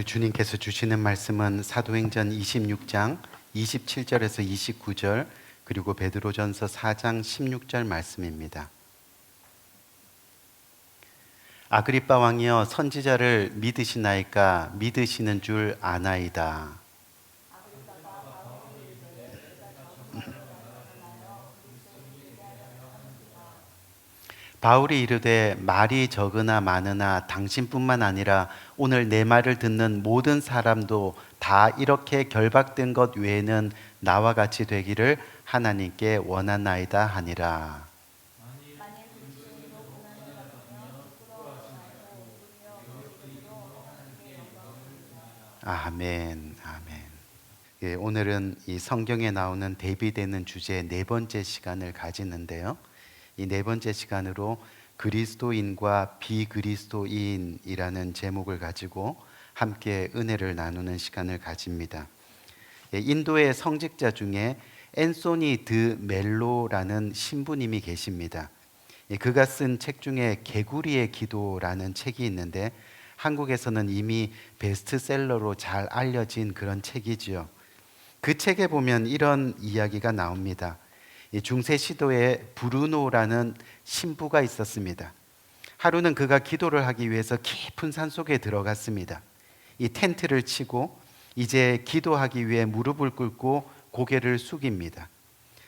오늘 주님께서 주시는 말씀은 사도행전 26장 27절에서 29절 그리고 베드로전서 4장 16절 말씀입니다. 아그리빠 왕이여 선지자를 믿으시나이까 믿으시는 줄 아나이다. 바울이 이르되 말이 적으나 많으나 당신뿐만 아니라 오늘 내 말을 듣는 모든 사람도 다 이렇게 결박된 것 외에는 나와 같이 되기를 하나님께 원하나이다 하니라. 아멘, 아멘. 예, 오늘은 이 성경에 나오는 대비되는 주제의 네 번째 시간을 가지는데요. 이 네 번째 시간으로 그리스도인과 비그리스도인이라는 제목을 가지고 함께 은혜를 나누는 시간을 가집니다. 인도의 성직자 중에 앤소니 드 멜로라는 신부님이 계십니다. 그가 쓴 책 중에 개구리의 기도라는 책이 있는데 한국에서는 이미 베스트셀러로 잘 알려진 그런 책이지요. 그 책에 보면 이런 이야기가 나옵니다. 중세 시도에 브루노라는 신부가 있었습니다. 하루는 그가 기도를 하기 위해서 깊은 산속에 들어갔습니다. 이 텐트를 치고 이제 기도하기 위해 무릎을 꿇고 고개를 숙입니다.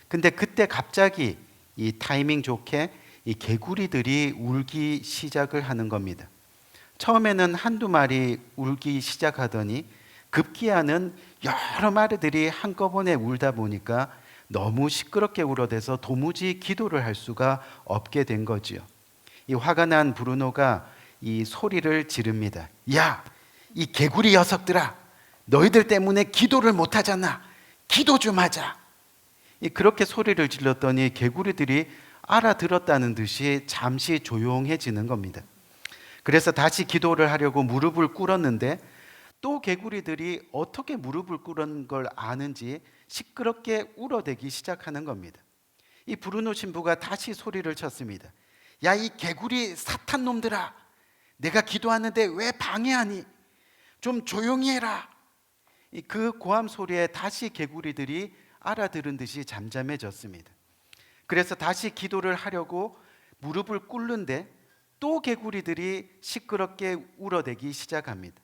근데 그때 갑자기 이 타이밍 좋게 이 개구리들이 울기 시작을 하는 겁니다. 처음에는 한두 마리 울기 시작하더니 급기야는 여러 마리들이 한꺼번에 울다 보니까 너무 시끄럽게 울어대서 도무지 기도를 할 수가 없게 된 거지요. 이 화가 난 브루노가 이 소리를 지릅니다. 야, 이 개구리 녀석들아, 너희들 때문에 기도를 못 하잖아. 기도 좀 하자. 그렇게 소리를 질렀더니 개구리들이 알아들었다는 듯이 잠시 조용해지는 겁니다. 그래서 다시 기도를 하려고 무릎을 꿇었는데 또 개구리들이 어떻게 무릎을 꿇은 걸 아는지 시끄럽게 울어대기 시작하는 겁니다. 이 브루노 신부가 다시 소리를 쳤습니다. 야, 이 개구리 사탄 놈들아, 내가 기도하는데 왜 방해하니? 좀 조용히 해라. 그 고함 소리에 다시 개구리들이 알아들은 듯이 잠잠해졌습니다. 그래서 다시 기도를 하려고 무릎을 꿇는데 또 개구리들이 시끄럽게 울어대기 시작합니다.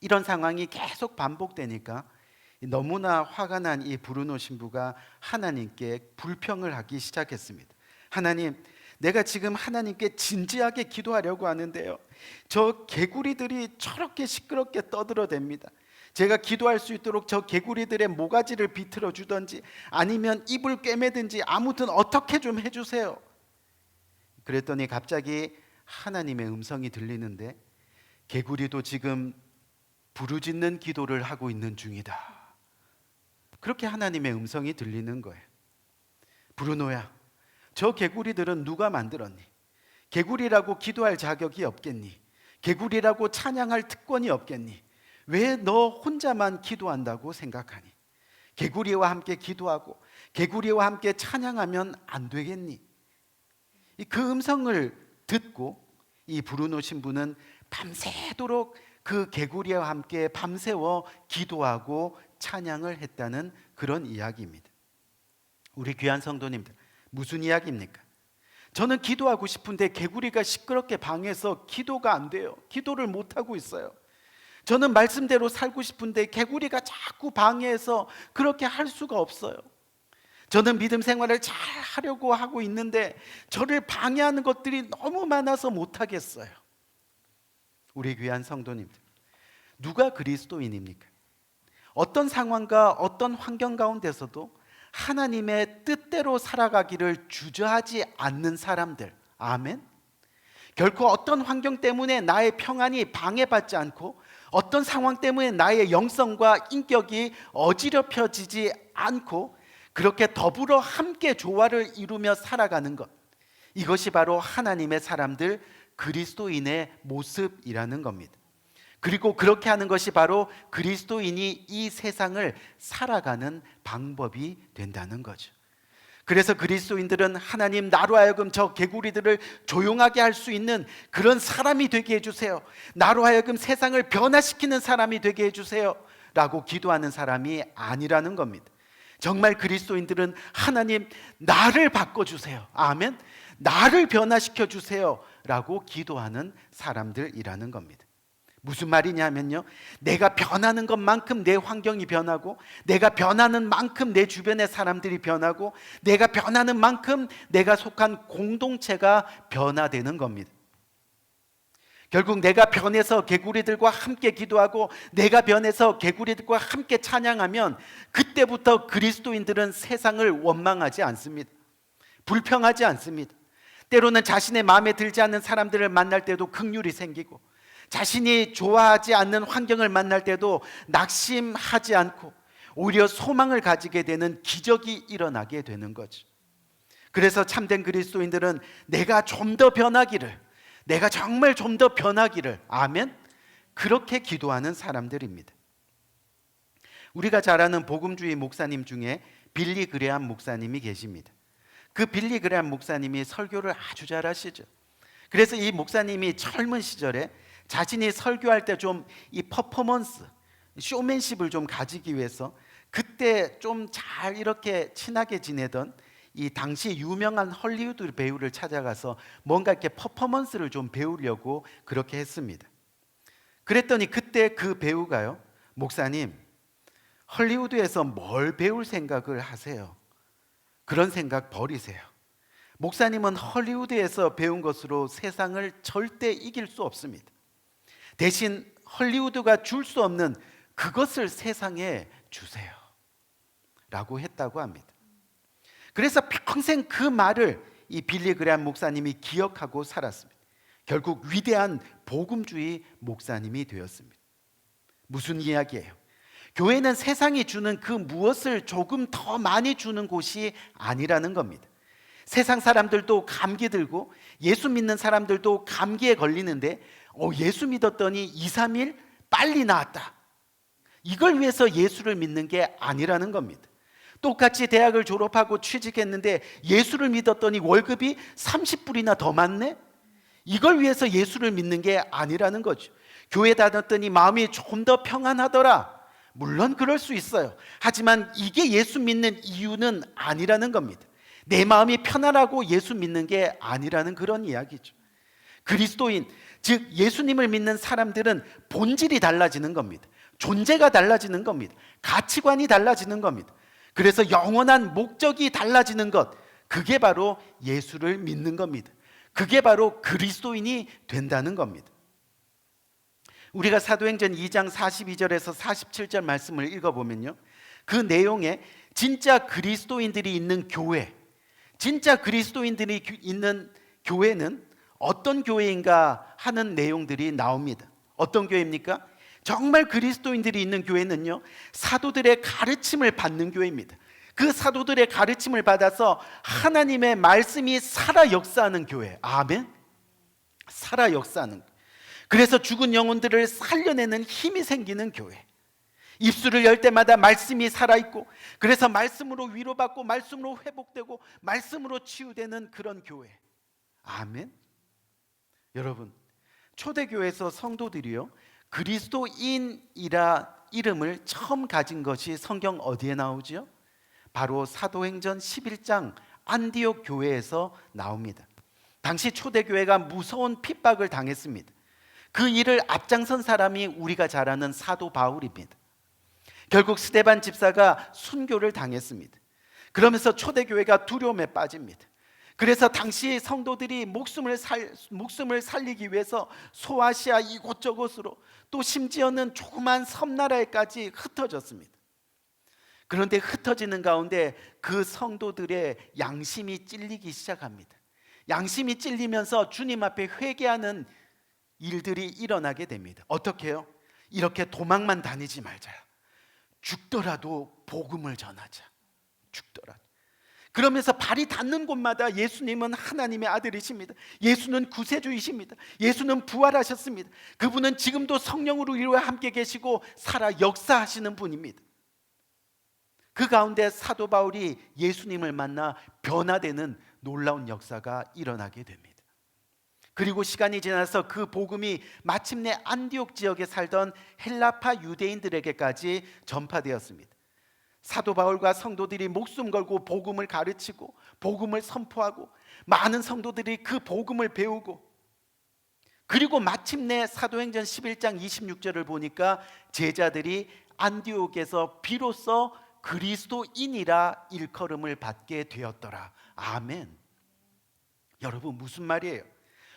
이런 상황이 계속 반복되니까 너무나 화가 난 이 브루노 신부가 하나님께 불평을 하기 시작했습니다. 하나님, 내가 지금 하나님께 진지하게 기도하려고 하는데요, 저 개구리들이 저렇게 시끄럽게 떠들어댑니다. 제가 기도할 수 있도록 저 개구리들의 모가지를 비틀어 주든지 아니면 입을 꿰매든지 아무튼 어떻게 좀 해주세요. 그랬더니 갑자기 하나님의 음성이 들리는데 개구리도 지금 부르짖는 기도를 하고 있는 중이다. 그렇게 하나님의 음성이 들리는 거예요. 브루노야, 저 개구리들은 누가 만들었니? 개구리라고 기도할 자격이 없겠니? 개구리라고 찬양할 특권이 없겠니? 왜 너 혼자만 기도한다고 생각하니? 개구리와 함께 기도하고 개구리와 함께 찬양하면 안 되겠니? 그 음성을 듣고 이 브루노 신부는 밤새도록 그 개구리와 함께 밤새워 기도하고 찬양을 했다는 그런 이야기입니다. 우리 귀한 성도님들, 무슨 이야기입니까? 저는 기도하고 싶은데 개구리가 시끄럽게 방해해서 기도가 안 돼요. 기도를 못하고 있어요. 저는 말씀대로 살고 싶은데 개구리가 자꾸 방해해서 그렇게 할 수가 없어요. 저는 믿음 생활을 잘 하려고 하고 있는데 저를 방해하는 것들이 너무 많아서 못하겠어요. 우리 귀한 성도님들, 누가 그리스도인입니까? 어떤 상황과 어떤 환경 가운데서도 하나님의 뜻대로 살아가기를 주저하지 않는 사람들, 아멘. 결코 어떤 환경 때문에 나의 평안이 방해받지 않고 어떤 상황 때문에 나의 영성과 인격이 어지럽혀지지 않고 그렇게 더불어 함께 조화를 이루며 살아가는 것, 이것이 바로 하나님의 사람들, 그리스도인의 모습이라는 겁니다. 그리고 그렇게 하는 것이 바로 그리스도인이 이 세상을 살아가는 방법이 된다는 거죠. 그래서 그리스도인들은 하나님, 나로 하여금 저 개구리들을 조용하게 할 수 있는 그런 사람이 되게 해주세요. 나로 하여금 세상을 변화시키는 사람이 되게 해주세요 라고 기도하는 사람이 아니라는 겁니다. 정말 그리스도인들은 하나님, 나를 바꿔주세요, 아멘, 나를 변화시켜 주세요 라고 기도하는 사람들이라는 겁니다. 무슨 말이냐면요, 내가 변하는 것만큼 내 환경이 변하고, 내가 변하는 만큼 내 주변의 사람들이 변하고, 내가 변하는 만큼 내가 속한 공동체가 변화되는 겁니다. 결국 내가 변해서 개구리들과 함께 기도하고, 내가 변해서 개구리들과 함께 찬양하면, 그때부터 그리스도인들은 세상을 원망하지 않습니다. 불평하지 않습니다. 때로는 자신의 마음에 들지 않는 사람들을 만날 때도 긍휼이 생기고, 자신이 좋아하지 않는 환경을 만날 때도 낙심하지 않고 오히려 소망을 가지게 되는 기적이 일어나게 되는 거죠. 그래서 참된 그리스도인들은 내가 좀 더 변하기를, 내가 정말 좀 더 변하기를, 아멘, 그렇게 기도하는 사람들입니다. 우리가 잘 아는 복음주의 목사님 중에 빌리 그레함 목사님이 계십니다. 그 빌리 그레함 목사님이 설교를 아주 잘하시죠. 그래서 이 목사님이 젊은 시절에 자신이 설교할 때 좀 이 퍼포먼스, 쇼맨십을 좀 가지기 위해서 그때 좀 잘 이렇게 친하게 지내던 이 당시 유명한 헐리우드 배우를 찾아가서 뭔가 이렇게 퍼포먼스를 좀 배우려고 그렇게 했습니다. 그랬더니 그때 그 배우가요, 목사님, 헐리우드에서 뭘 배울 생각을 하세요? 그런 생각 버리세요. 목사님은 헐리우드에서 배운 것으로 세상을 절대 이길 수 없습니다. 대신 헐리우드가 줄 수 없는 그것을 세상에 주세요 라고 했다고 합니다. 그래서 평생 그 말을 이 빌리 그레함 목사님이 기억하고 살았습니다. 결국 위대한 복음주의 목사님이 되었습니다. 무슨 이야기예요? 교회는 세상이 주는 그 무엇을 조금 더 많이 주는 곳이 아니라는 겁니다. 세상 사람들도 감기 들고 예수 믿는 사람들도 감기에 걸리는데 예수 믿었더니 2, 3일 빨리 나았다, 이걸 위해서 예수를 믿는 게 아니라는 겁니다. 똑같이 대학을 졸업하고 취직했는데 예수를 믿었더니 월급이 30불이나 더 많네, 이걸 위해서 예수를 믿는 게 아니라는 거죠. 교회 다녔더니 마음이 좀 더 평안하더라, 물론 그럴 수 있어요. 하지만 이게 예수 믿는 이유는 아니라는 겁니다. 내 마음이 편안하고 예수 믿는 게 아니라는 그런 이야기죠. 그리스도인, 즉 예수님을 믿는 사람들은 본질이 달라지는 겁니다. 존재가 달라지는 겁니다. 가치관이 달라지는 겁니다. 그래서 영원한 목적이 달라지는 것, 그게 바로 예수를 믿는 겁니다. 그게 바로 그리스도인이 된다는 겁니다. 우리가 사도행전 2장 42절에서 47절 말씀을 읽어보면요, 그 내용에 진짜 그리스도인들이 있는 교회, 진짜 그리스도인들이 있는 교회는 어떤 교회인가 하는 내용들이 나옵니다. 어떤 교회입니까? 정말 그리스도인들이 있는 교회는요, 사도들의 가르침을 받는 교회입니다. 그 사도들의 가르침을 받아서 하나님의 말씀이 살아 역사하는 교회, 아멘, 살아 역사하는, 그래서 죽은 영혼들을 살려내는 힘이 생기는 교회, 입술을 열 때마다 말씀이 살아있고, 그래서 말씀으로 위로받고 말씀으로 회복되고 말씀으로 치유되는 그런 교회, 아멘. 여러분, 초대교회에서 성도들이요, 그리스도인이라 이름을 처음 가진 것이 성경 어디에 나오죠? 바로 사도행전 11장 안디옥 교회에서 나옵니다. 당시 초대교회가 무서운 핍박을 당했습니다. 그 일을 앞장선 사람이 우리가 잘 아는 사도 바울입니다. 결국 스데반 집사가 순교를 당했습니다. 그러면서 초대교회가 두려움에 빠집니다. 그래서 당시 성도들이 목숨을 살리기 위해서 소아시아 이곳저곳으로, 또 심지어는 조그만 섬나라에까지 흩어졌습니다. 그런데 흩어지는 가운데 그 성도들의 양심이 찔리기 시작합니다. 양심이 찔리면서 주님 앞에 회개하는 일들이 일어나게 됩니다. 어떻게 해요? 이렇게 도망만 다니지 말자, 죽더라도 복음을 전하자, 죽더라도. 그러면서 발이 닿는 곳마다 예수님은 하나님의 아들이십니다. 예수는 구세주이십니다. 예수는 부활하셨습니다. 그분은 지금도 성령으로 이루어 함께 계시고 살아 역사하시는 분입니다. 그 가운데 사도 바울이 예수님을 만나 변화되는 놀라운 역사가 일어나게 됩니다. 그리고 시간이 지나서 그 복음이 마침내 안디옥 지역에 살던 헬라파 유대인들에게까지 전파되었습니다. 사도 바울과 성도들이 목숨 걸고 복음을 가르치고 복음을 선포하고 많은 성도들이 그 복음을 배우고, 그리고 마침내 사도행전 11장 26절을 보니까 제자들이 안디옥에서 비로소 그리스도인이라 일컬음을 받게 되었더라. 아멘. 여러분, 무슨 말이에요?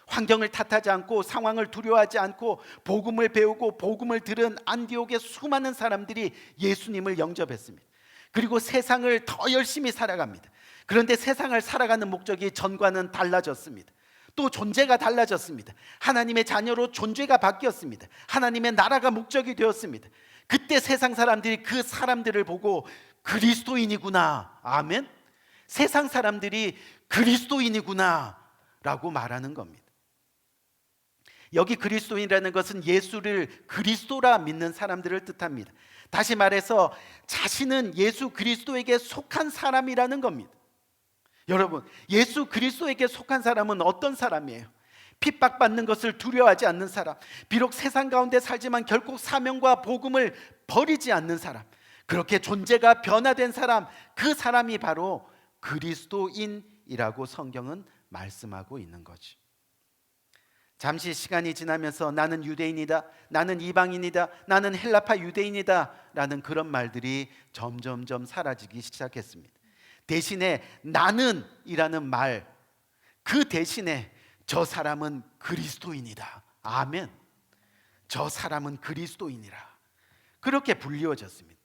환경을 탓하지 않고 상황을 두려워하지 않고 복음을 배우고 복음을 들은 안디옥의 수많은 사람들이 예수님을 영접했습니다. 그리고 세상을 더 열심히 살아갑니다. 그런데 세상을 살아가는 목적이 전과는 달라졌습니다. 또 존재가 달라졌습니다. 하나님의 자녀로 존재가 바뀌었습니다. 하나님의 나라가 목적이 되었습니다. 그때 세상 사람들이 그 사람들을 보고 그리스도인이구나, 아멘, 세상 사람들이 그리스도인이구나 라고 말하는 겁니다. 여기 그리스도인이라는 것은 예수를 그리스도라 믿는 사람들을 뜻합니다. 다시 말해서 자신은 예수 그리스도에게 속한 사람이라는 겁니다. 여러분, 예수 그리스도에게 속한 사람은 어떤 사람이에요? 핍박받는 것을 두려워하지 않는 사람, 비록 세상 가운데 살지만 결국 사명과 복음을 버리지 않는 사람, 그렇게 존재가 변화된 사람, 그 사람이 바로 그리스도인이라고 성경은 말씀하고 있는 거죠. 잠시 시간이 지나면서 나는 유대인이다, 나는 이방인이다, 나는 헬라파 유대인이다 라는 그런 말들이 점점점 사라지기 시작했습니다. 대신에 나는 이라는 말, 그 대신에 저 사람은 그리스도인이다, 아멘, 저 사람은 그리스도인이라, 그렇게 불리워졌습니다.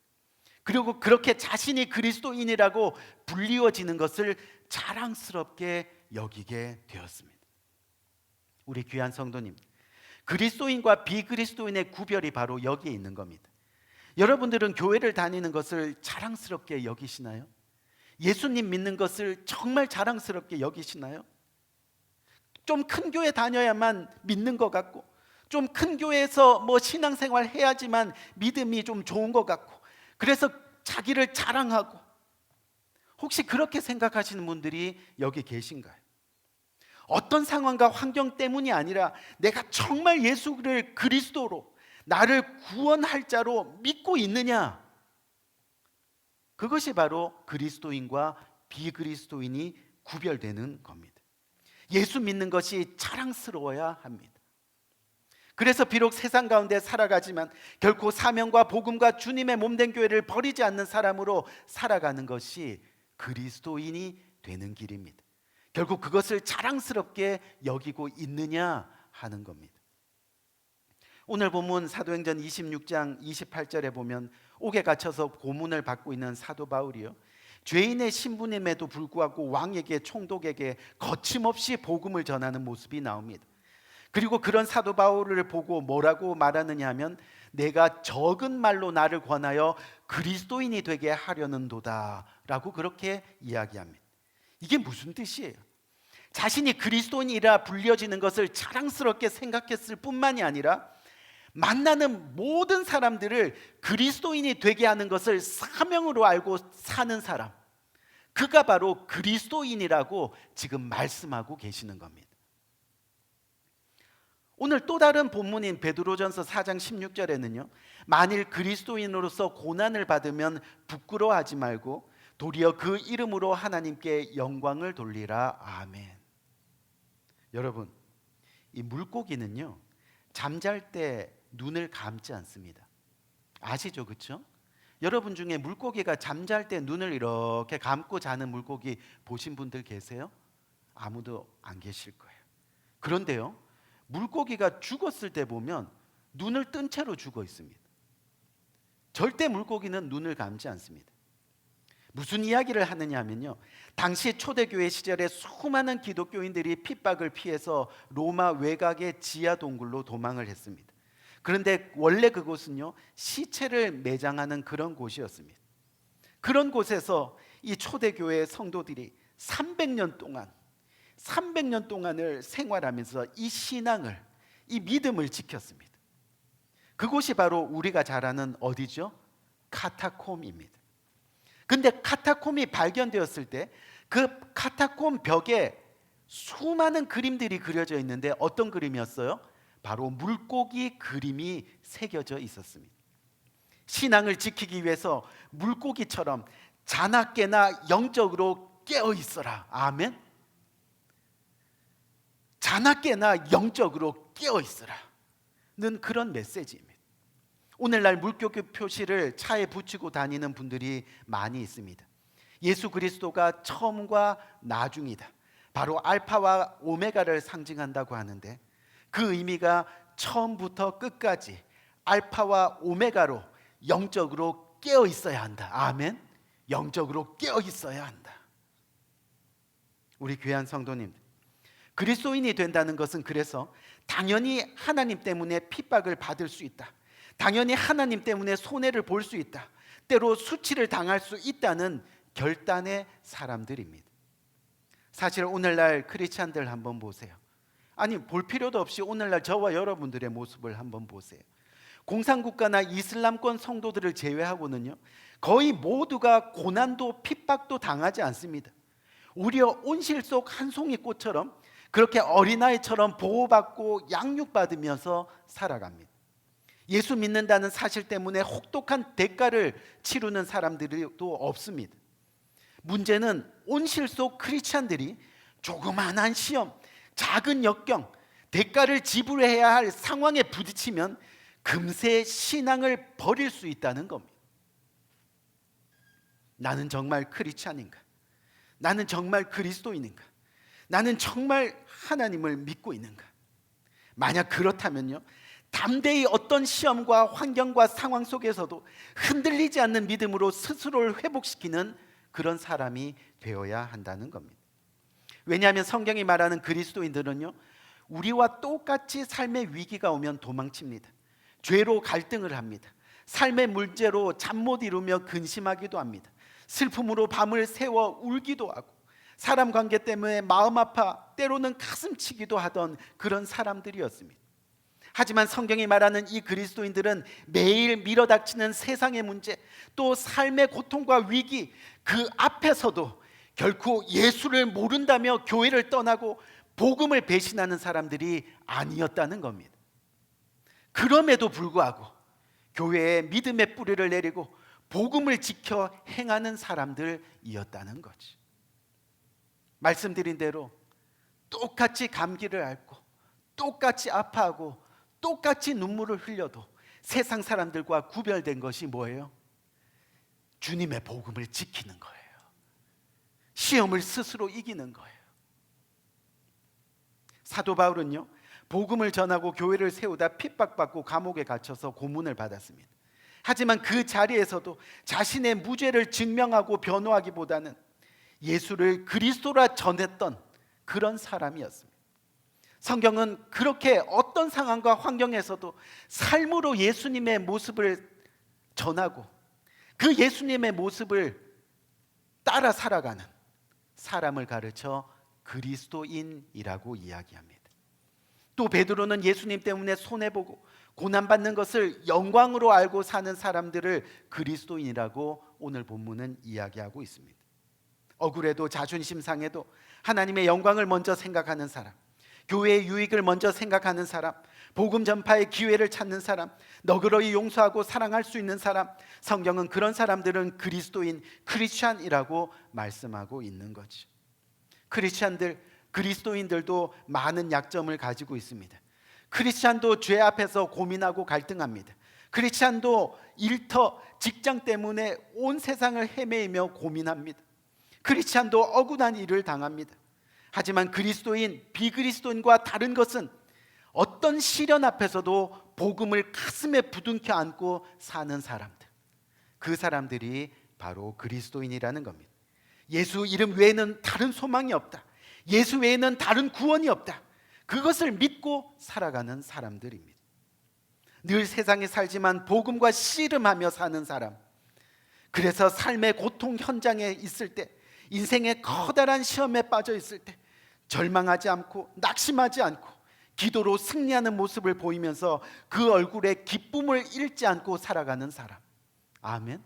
그리고 그렇게 자신이 그리스도인이라고 불리워지는 것을 자랑스럽게 여기게 되었습니다. 우리 귀한 성도님, 그리스도인과 비그리스도인의 구별이 바로 여기에 있는 겁니다. 여러분들은 교회를 다니는 것을 자랑스럽게 여기시나요? 예수님 믿는 것을 정말 자랑스럽게 여기시나요? 좀 큰 교회 다녀야만 믿는 것 같고, 좀 큰 교회에서 신앙생활 해야지만 믿음이 좀 좋은 것 같고, 그래서 자기를 자랑하고, 혹시 그렇게 생각하시는 분들이 여기 계신가요? 어떤 상황과 환경 때문이 아니라 내가 정말 예수를 그리스도로 나를 구원할 자로 믿고 있느냐, 그것이 바로 그리스도인과 비그리스도인이 구별되는 겁니다. 예수 믿는 것이 자랑스러워야 합니다. 그래서 비록 세상 가운데 살아가지만 결코 사명과 복음과 주님의 몸된 교회를 버리지 않는 사람으로 살아가는 것이 그리스도인이 되는 길입니다. 결국 그것을 자랑스럽게 여기고 있느냐 하는 겁니다. 오늘 본문 사도행전 26장 28절에 보면 옥에 갇혀서 고문을 받고 있는 사도 바울이요, 죄인의 신분임에도 불구하고 왕에게, 총독에게 거침없이 복음을 전하는 모습이 나옵니다. 그리고 그런 사도 바울을 보고 뭐라고 말하느냐 하면, 내가 적은 말로 나를 권하여 그리스도인이 되게 하려는도다 라고 그렇게 이야기합니다. 이게 무슨 뜻이에요? 자신이 그리스도인이라 불려지는 것을 자랑스럽게 생각했을 뿐만이 아니라 만나는 모든 사람들을 그리스도인이 되게 하는 것을 사명으로 알고 사는 사람, 그가 바로 그리스도인이라고 지금 말씀하고 계시는 겁니다. 오늘 또 다른 본문인 베드로전서 4장 16절에는요, 만일 그리스도인으로서 고난을 받으면 부끄러워하지 말고 도리어 그 이름으로 하나님께 영광을 돌리라, 아멘. 여러분, 이 물고기는요, 잠잘 때 눈을 감지 않습니다. 아시죠? 그렇죠? 여러분 중에 물고기가 잠잘 때 눈을 이렇게 감고 자는 물고기 보신 분들 계세요? 아무도 안 계실 거예요. 그런데요, 물고기가 죽었을 때 보면 눈을 뜬 채로 죽어 있습니다. 절대 물고기는 눈을 감지 않습니다. 무슨 이야기를 하느냐 하면요, 당시 초대교회 시절에 수많은 기독교인들이 핍박을 피해서 로마 외곽의 지하 동굴로 도망을 했습니다. 그런데 원래 그곳은요, 시체를 매장하는 그런 곳이었습니다. 그런 곳에서 이 초대교회 성도들이 300년 동안을 생활하면서 이 신앙을, 이 믿음을 지켰습니다. 그곳이 바로 우리가 잘 아는 어디죠? 카타콤입니다. 근데 카타콤이 발견되었을 때 그 카타콤 벽에 수많은 그림들이 그려져 있는데 어떤 그림이었어요? 바로 물고기 그림이 새겨져 있었습니다. 신앙을 지키기 위해서 물고기처럼 자나깨나 영적으로 깨어 있어라. 아멘. 자나깨나 영적으로 깨어 있어라는 그런 메시지입니다. 오늘날 물고기 표시를 차에 붙이고 다니는 분들이 많이 있습니다. 예수 그리스도가 처음과 나중이다, 바로 알파와 오메가를 상징한다고 하는데, 그 의미가 처음부터 끝까지 알파와 오메가로 영적으로 깨어 있어야 한다. 아멘. 영적으로 깨어 있어야 한다. 우리 귀한 성도님들, 그리스도인이 된다는 것은 그래서 당연히 하나님 때문에 핍박을 받을 수 있다, 당연히 하나님 때문에 손해를 볼 수 있다, 때로 수치를 당할 수 있다는 결단의 사람들입니다. 사실 오늘날 크리스찬들 한번 보세요. 아니, 볼 필요도 없이 오늘날 저와 여러분들의 모습을 한번 보세요. 공산국가나 이슬람권 성도들을 제외하고는요, 거의 모두가 고난도 핍박도 당하지 않습니다. 오히려 온실 속 한 송이 꽃처럼 그렇게 어린아이처럼 보호받고 양육받으면서 살아갑니다. 예수 믿는다는 사실 때문에 혹독한 대가를 치르는 사람들도 없습니다. 문제는 온실 속 크리스찬들이 조그만한 시험, 작은 역경, 대가를 지불해야 할 상황에 부딪히면 금세 신앙을 버릴 수 있다는 겁니다. 나는 정말 크리스찬인가? 나는 정말 그리스도인인가? 나는 정말 하나님을 믿고 있는가? 만약 그렇다면요, 담대히 어떤 시험과 환경과 상황 속에서도 흔들리지 않는 믿음으로 스스로를 회복시키는 그런 사람이 되어야 한다는 겁니다. 왜냐하면 성경이 말하는 그리스도인들은요, 우리와 똑같이 삶의 위기가 오면 도망칩니다. 죄로 갈등을 합니다. 삶의 문제로 잠 못 이루며 근심하기도 합니다. 슬픔으로 밤을 새워 울기도 하고, 사람 관계 때문에 마음 아파 때로는 가슴치기도 하던 그런 사람들이었습니다. 하지만 성경이 말하는 이 그리스도인들은 매일 밀어닥치는 세상의 문제, 또 삶의 고통과 위기, 그 앞에서도 결코 예수를 모른다며 교회를 떠나고 복음을 배신하는 사람들이 아니었다는 겁니다. 그럼에도 불구하고 교회에 믿음의 뿌리를 내리고 복음을 지켜 행하는 사람들이었다는 거지. 말씀드린 대로 똑같이 감기를 앓고 똑같이 아파하고 똑같이 눈물을 흘려도 세상 사람들과 구별된 것이 뭐예요? 주님의 복음을 지키는 거예요. 시험을 스스로 이기는 거예요. 사도 바울은요, 복음을 전하고 교회를 세우다 핍박받고 감옥에 갇혀서 고문을 받았습니다. 하지만 그 자리에서도 자신의 무죄를 증명하고 변호하기보다는 예수를 그리스도라 전했던 그런 사람이었습니다. 성경은 그렇게 어떤 상황과 환경에서도 삶으로 예수님의 모습을 전하고 그 예수님의 모습을 따라 살아가는 사람을 가르쳐 그리스도인이라고 이야기합니다. 또 베드로는 예수님 때문에 손해보고 고난받는 것을 영광으로 알고 사는 사람들을 그리스도인이라고 오늘 본문은 이야기하고 있습니다. 억울해도 자존심 상해도 하나님의 영광을 먼저 생각하는 사람, 교회의 유익을 먼저 생각하는 사람, 복음 전파의 기회를 찾는 사람, 너그러이 용서하고 사랑할 수 있는 사람, 성경은 그런 사람들은 그리스도인, 크리스찬이라고 말씀하고 있는 거죠. 크리스찬들, 그리스도인들도 많은 약점을 가지고 있습니다. 크리스찬도 죄 앞에서 고민하고 갈등합니다. 크리스찬도 일터, 직장 때문에 온 세상을 헤매이며 고민합니다. 크리스찬도 억울한 일을 당합니다. 하지만 그리스도인, 비그리스도인과 다른 것은 어떤 시련 앞에서도 복음을 가슴에 부둥켜 안고 사는 사람들, 그 사람들이 바로 그리스도인이라는 겁니다. 예수 이름 외에는 다른 소망이 없다, 예수 외에는 다른 구원이 없다, 그것을 믿고 살아가는 사람들입니다. 늘 세상에 살지만 복음과 씨름하며 사는 사람, 그래서 삶의 고통 현장에 있을 때, 인생의 커다란 시험에 빠져 있을 때 절망하지 않고 낙심하지 않고 기도로 승리하는 모습을 보이면서 그 얼굴에 기쁨을 잃지 않고 살아가는 사람. 아멘.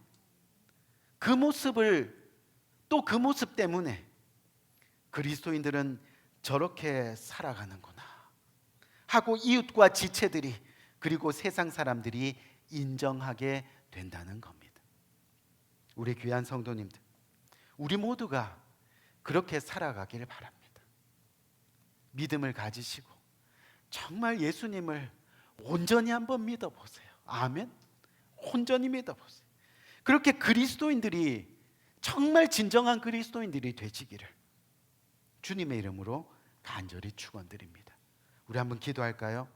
그 모습을, 또 그 모습 때문에 그리스도인들은 저렇게 살아가는구나 하고 이웃과 지체들이, 그리고 세상 사람들이 인정하게 된다는 겁니다. 우리 귀한 성도님들, 우리 모두가 그렇게 살아가길 바랍니다. 믿음을 가지시고 정말 예수님을 온전히 한번 믿어보세요. 아멘. 온전히 믿어보세요. 그렇게 그리스도인들이, 정말 진정한 그리스도인들이 되시기를 주님의 이름으로 간절히 축원드립니다. 우리 한번 기도할까요?